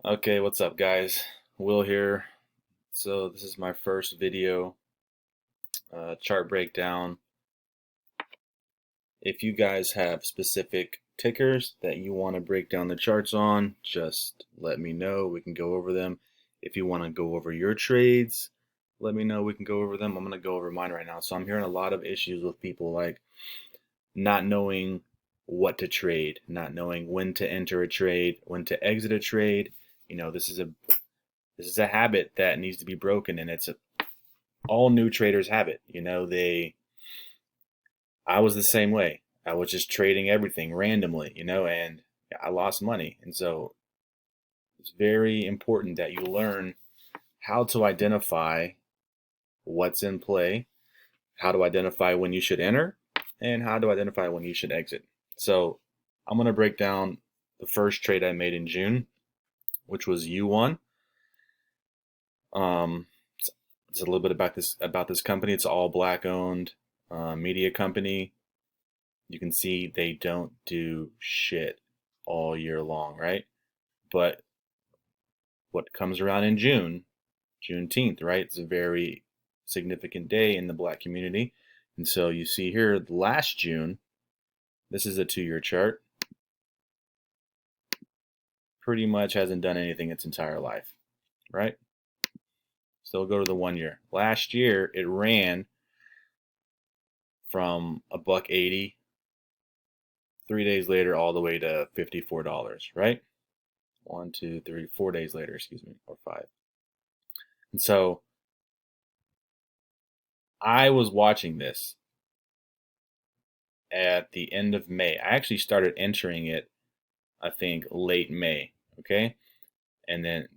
Okay, what's up, guys? Will here. So this is my first video chart breakdown. If you guys have specific tickers that you want to break down the charts on, just let me know. We can go over them. If you want to go over your trades, let me know. We can go over them. I'm going to go over mine right now. So I'm hearing a lot of issues with people like not knowing what to trade, not knowing when to enter a trade, when to exit a trade. This is a habit that needs to be broken, and all new traders have it. I was the same way. I was just trading everything randomly, and I lost money. And so it's very important that you learn how to identify what's in play, how to identify when you should enter, and how to identify when you should exit. So I'm going to break down the first trade I made in June, which was Uone. It's a little bit about this company. It's all black owned media company. You can see they don't do shit all year long, right? But what comes around in June, Juneteenth, right? It's a very significant day in the black community. And so you see here last June, this is a 2-year chart, pretty much hasn't done anything its entire life, right? So we'll go to the 1 year. Last year it ran from a buck 80, 3 days later all the way to $54, right? 1, 2, 3, 4 days later, excuse me, or 5. And so I was watching this at the end of May. I actually started entering it, I think, late May. Okay. And then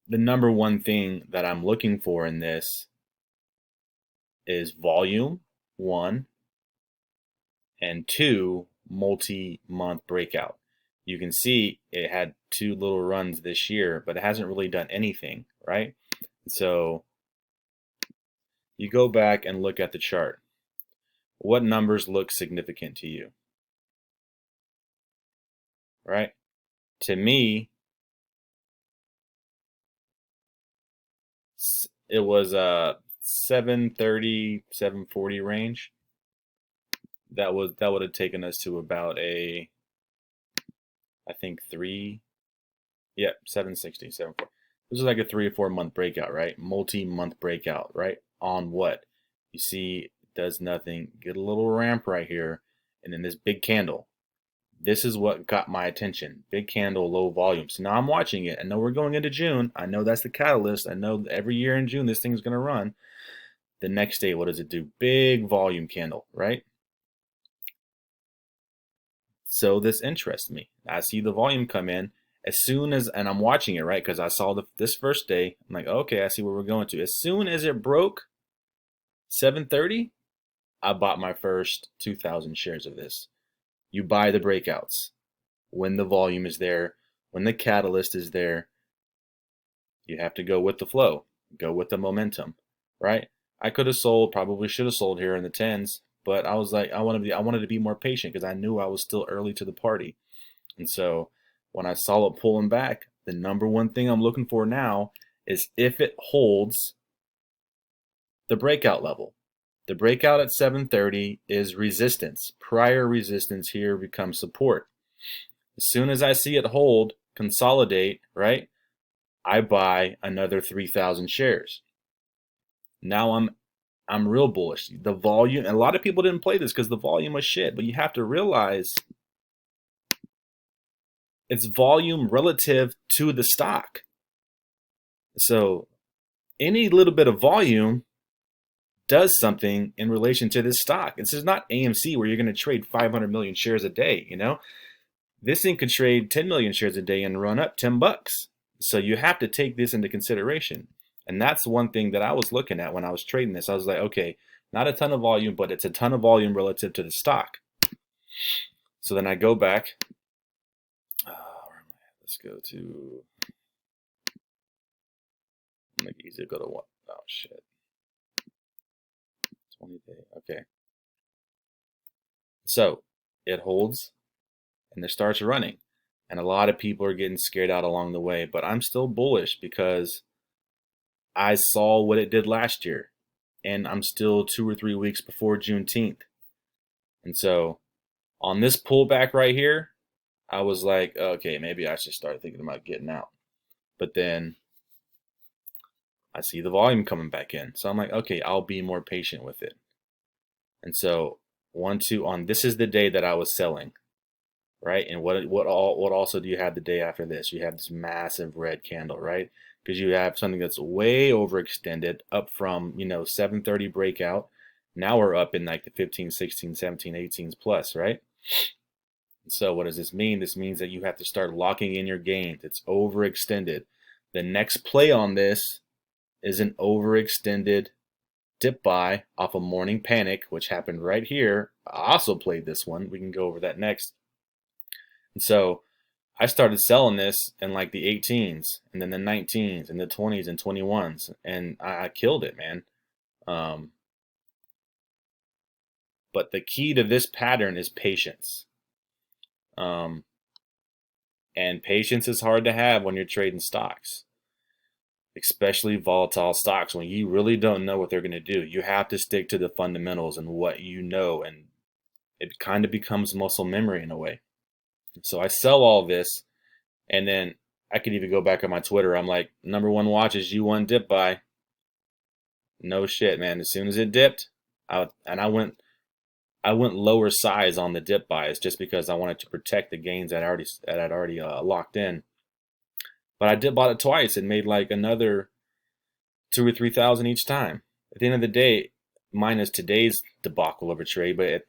the number one thing that I'm looking for in this is volume, one, and two, multi-month breakout. You can see it had 2 little runs this year, but it hasn't really done anything, right? So you go back and look at the chart. What numbers look significant to you, right? To me, it was a 730, 740 range. That would have taken us to about I think 760, 740. This is like a 3 or 4 month breakout, right? Multi-month breakout, right? On what? You see, it does nothing. Get a little ramp right here, and then this big candle. This is what got my attention. Big candle, low volume. So now I'm watching it. I know we're going into June. I know that's the catalyst. I know every year in June this thing's going to run. The next day, what does it do? Big volume candle, right? So this interests me. I see the volume come in as soon as, and I'm watching it, right? Because I saw this first day. I'm like, okay, I see where we're going to. As soon as it broke 730, I bought my first 2,000 shares of this. You buy the breakouts when the volume is there, when the catalyst is there. You have to go with the flow, go with the momentum, right? I could have sold, probably should have sold here in the tens, but I was like, I wanted to be more patient because I knew I was still early to the party. And so when I saw it pulling back, the number one thing I'm looking for now is if it holds the breakout level. The breakout at 730 is resistance. Prior resistance here becomes support. As soon as I see it hold, consolidate, right? I buy another 3,000 shares. Now I'm real bullish. The volume, and a lot of people didn't play this because the volume was shit, but you have to realize it's volume relative to the stock. So any little bit of volume does something in relation to this stock. This is not AMC where you're going to trade 500 million shares a day, This thing could trade 10 million shares a day and run up $10. So you have to take this into consideration. And that's one thing that I was looking at when I was trading this. I was like, okay, not a ton of volume, but it's a ton of volume relative to the stock. So then I go back. Let's go to, make it easy to go to what? Oh, shit. 20 day. Okay. So it holds and it starts running. And a lot of people are getting scared out along the way, but I'm still bullish because I saw what it did last year, and I'm still 2 or 3 weeks before Juneteenth. And so on this pullback right here, I was like, okay, maybe I should start thinking about getting out. But then I see the volume coming back in. So I'm like, okay, I'll be more patient with it. And so this is the day that I was selling, right? And what also do you have the day after this? You have this massive red candle, right? Because you have something that's way overextended up from, 7:30 breakout. Now we're up in like the 15, 16, 17, 18s plus, right? So what does this mean? This means that you have to start locking in your gains. It's overextended. The next play on this is an overextended dip buy off a morning panic, which happened right here. I also played this one. We can go over that next. And so I started selling this in like the 18s and then the 19s and the 20s and 21s, and I killed it, man. But the key to this pattern is patience. And patience is hard to have when you're trading stocks, especially volatile stocks, when you really don't know what they're going to do. You have to stick to the fundamentals and what you know, and it kind of becomes muscle memory in a way. So I sell all this, and then I could even go back on my Twitter. I'm like, number one watch is Uone dip buy. No shit, man. As soon as it dipped, I went lower size on the dip buys just because I wanted to protect the gains that I'd already locked in. But I did bought it twice and made like another 2 or 3,000 each time. At the end of the day, minus today's debacle of a trade, but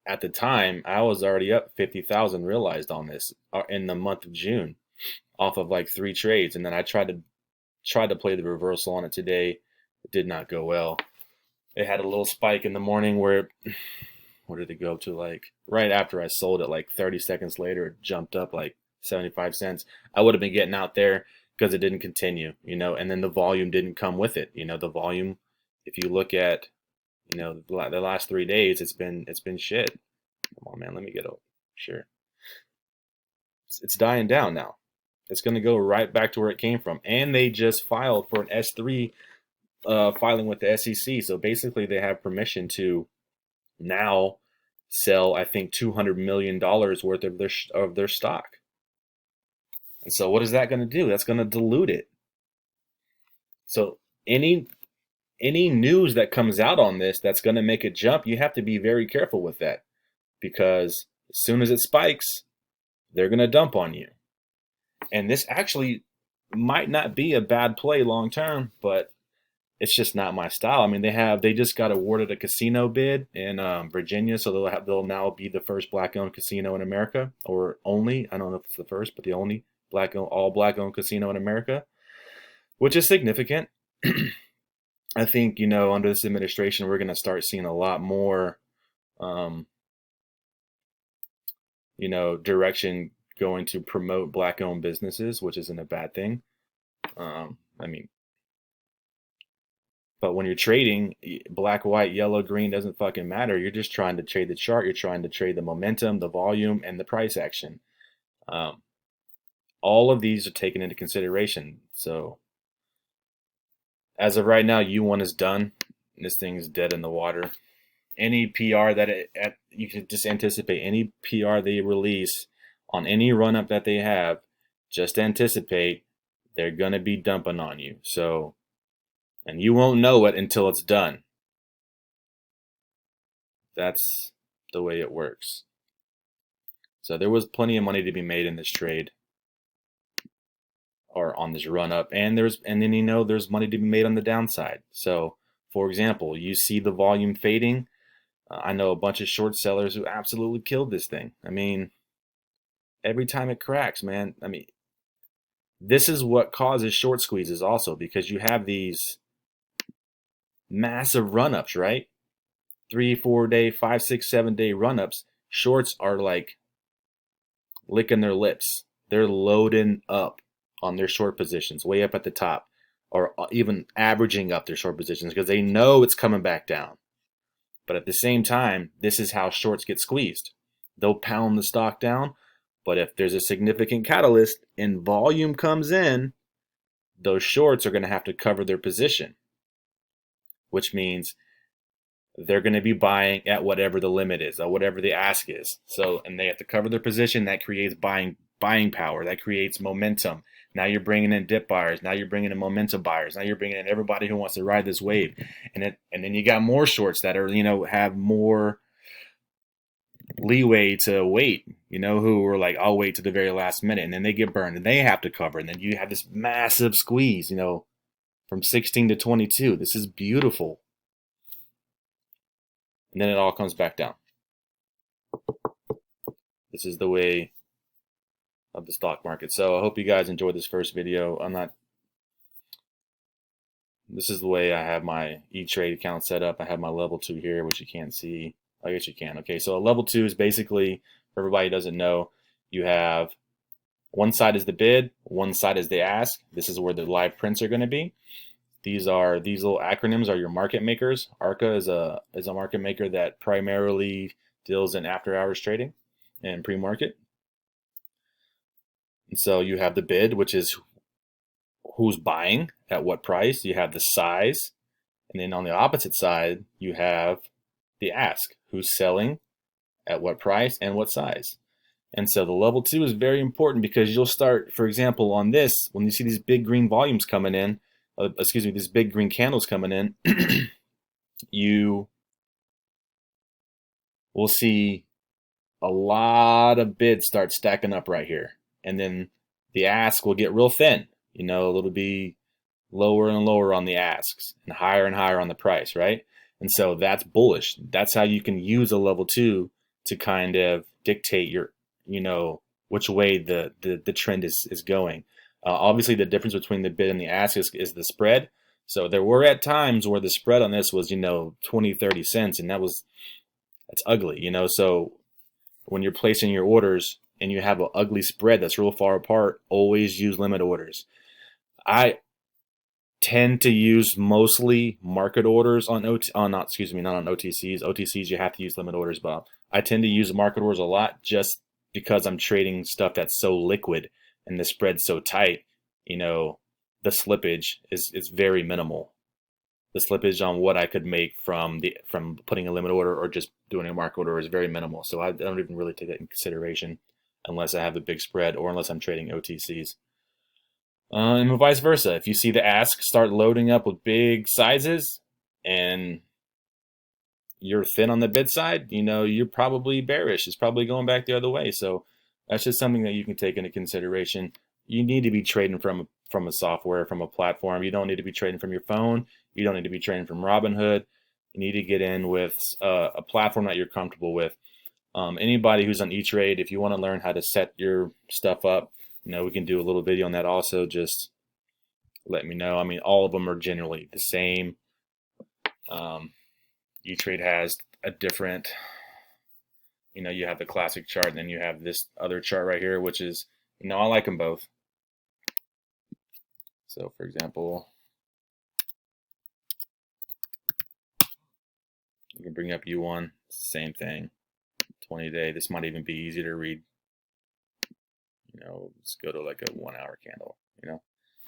at the time I was already up 50,000 realized on this in the month of June, off of like 3 trades, and then I tried to play the reversal on it today. It did not go well. It had a little spike in the morning where where did it go to? Like right after I sold it, like 30 seconds later, it jumped up like 75 cents. I would have been getting out there because it didn't continue, and then the volume didn't come with it. The volume, if you look at, the last 3 days, it's been shit. Come on, man, let me get over. Sure. It's dying down now. It's going to go right back to where it came from. And they just filed for an S3 filing with the SEC. So basically they have permission to now sell, I think, $200 million worth of their stock. And so what is that going to do? That's going to dilute it. So any news that comes out on this that's going to make it jump, you have to be very careful with that, because as soon as it spikes, they're going to dump on you. And this actually might not be a bad play long term, but it's just not my style. I mean, they just got awarded a casino bid in Virginia, so they'll now be the first black-owned casino in America, or only, I don't know if it's the first, but the only all black-owned casino in America, which is significant. I think, under this administration, we're going to start seeing a lot more, direction going to promote black-owned businesses, which isn't a bad thing. But when you're trading, black, white, yellow, green doesn't fucking matter. You're just trying to trade the chart. You're trying to trade the momentum, the volume, and the price action. All of these are taken into consideration. So as of right now, U1 is done. This thing is dead in the water. Any PR you can just anticipate any PR they release on any run up that they have, just anticipate they're going to be dumping on you. So, and you won't know it until it's done. That's the way it works. So there was plenty of money to be made in this trade, or on this run up, and then there's money to be made on the downside. So, for example, you see the volume fading. I know a bunch of short sellers who absolutely killed this thing. I mean, every time it cracks, man. I mean, this is what causes short squeezes also, because you have these massive run-ups, right? 3, 4 day, 5, 6, 7 day run-ups. Shorts are like licking their lips. They're loading up on their short positions, way up at the top, or even averaging up their short positions because they know it's coming back down. But at the same time, this is how shorts get squeezed. They'll pound the stock down, But if there's a significant catalyst and volume comes in, those shorts are going to have to cover their position, which means they're going to be buying at whatever the limit is or whatever the ask is. So, and they have to cover their position. That creates buying power. That creates momentum. Now you're bringing in dip buyers. Now you're bringing in momentum buyers. Now you're bringing in everybody who wants to ride this wave. And then you got more shorts that are, have more leeway to wait, who are like, I'll wait to the very last minute, and then they get burned and they have to cover. And then you have this massive squeeze, from 16 to 22. This is beautiful. And then it all comes back down. This is the way of the stock market. So I hope you guys enjoyed this first video. This is the way I have my E-Trade account set up. I have my level 2 here, which you can't see. I guess you can. Okay, so a level 2 is basically, for everybody who doesn't know, you have one side is the bid, one side is the ask. This is where the live prints are going to be. These little acronyms are your market makers. ARCA is a market maker that primarily deals in after hours trading and pre-market. And so you have the bid, which is who's buying at what price. You have the size, and then on the opposite side you have the ask, who's selling at what price and what size. And so the level 2 is very important because you'll start, for example, on this, when you see these big green volumes coming in, these big green candles coming in, you will see a lot of bids start stacking up right here. And then the ask will get real thin. It'll be lower and lower on the asks and higher on the price, right? And so that's bullish. That's how you can use a level 2 to kind of dictate your, which way the trend is going. Obviously, the difference between the bid and the ask is the spread. So there were at times where the spread on this was, 20, 30 cents, and that's ugly, So when you're placing your orders and you have an ugly spread that's real far apart, always use limit orders. I tend to use mostly market orders on not on OTCs. OTCs you have to use limit orders, but I tend to use market orders a lot just because I'm trading stuff that's so liquid and the spread's so tight. The slippage is very minimal. The slippage on what I could make from putting a limit order or just doing a market order is very minimal. So I don't even really take that in consideration unless I have a big spread or unless I'm trading OTCs. And vice versa. If you see the ask start loading up with big sizes and you're thin on the bid side, you're probably bearish. It's probably going back the other way. So that's just something that you can take into consideration. You need to be trading from a software, from a platform. You don't need to be trading from your phone. You don't need to be trading from Robinhood. You need to get in with a platform that you're comfortable with. Anybody who's on E-Trade, if you want to learn how to set your stuff up, we can do a little video on that also. Just let me know. I mean, all of them are generally the same. E-Trade has a different, you have the classic chart, and then you have this other chart right here, which is, I like them both. So, for example, you can bring up Uone, same thing, 20-day. This might even be easy to read. Let's go to like a 1 hour candle,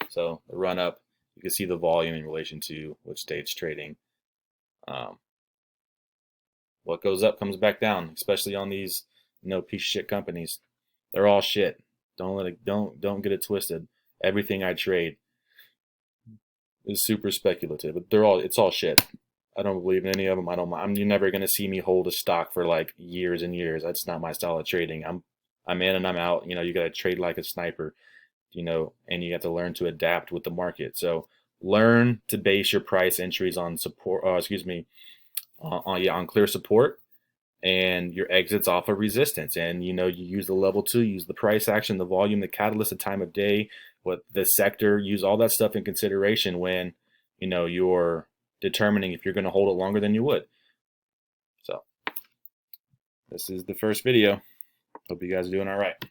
So the run up, you can see the volume in relation to which day it's trading. What goes up comes back down, especially on these, piece of shit companies. They're all shit. Don't get it twisted. Everything I trade is super speculative. It's all shit. I don't believe in any of them. You're never gonna see me hold a stock for like years and years. That's not my style of trading. I'm in and I'm out. You got to trade like a sniper, and you have to learn to adapt with the market. So learn to base your price entries on support, on clear support, and your exits off of resistance. And, you use the level 2, use the price action, the volume, the catalyst, the time of day, what the sector, use all that stuff in consideration when, you're determining if you're going to hold it longer than you would. So this is the first video. Hope you guys are doing all right.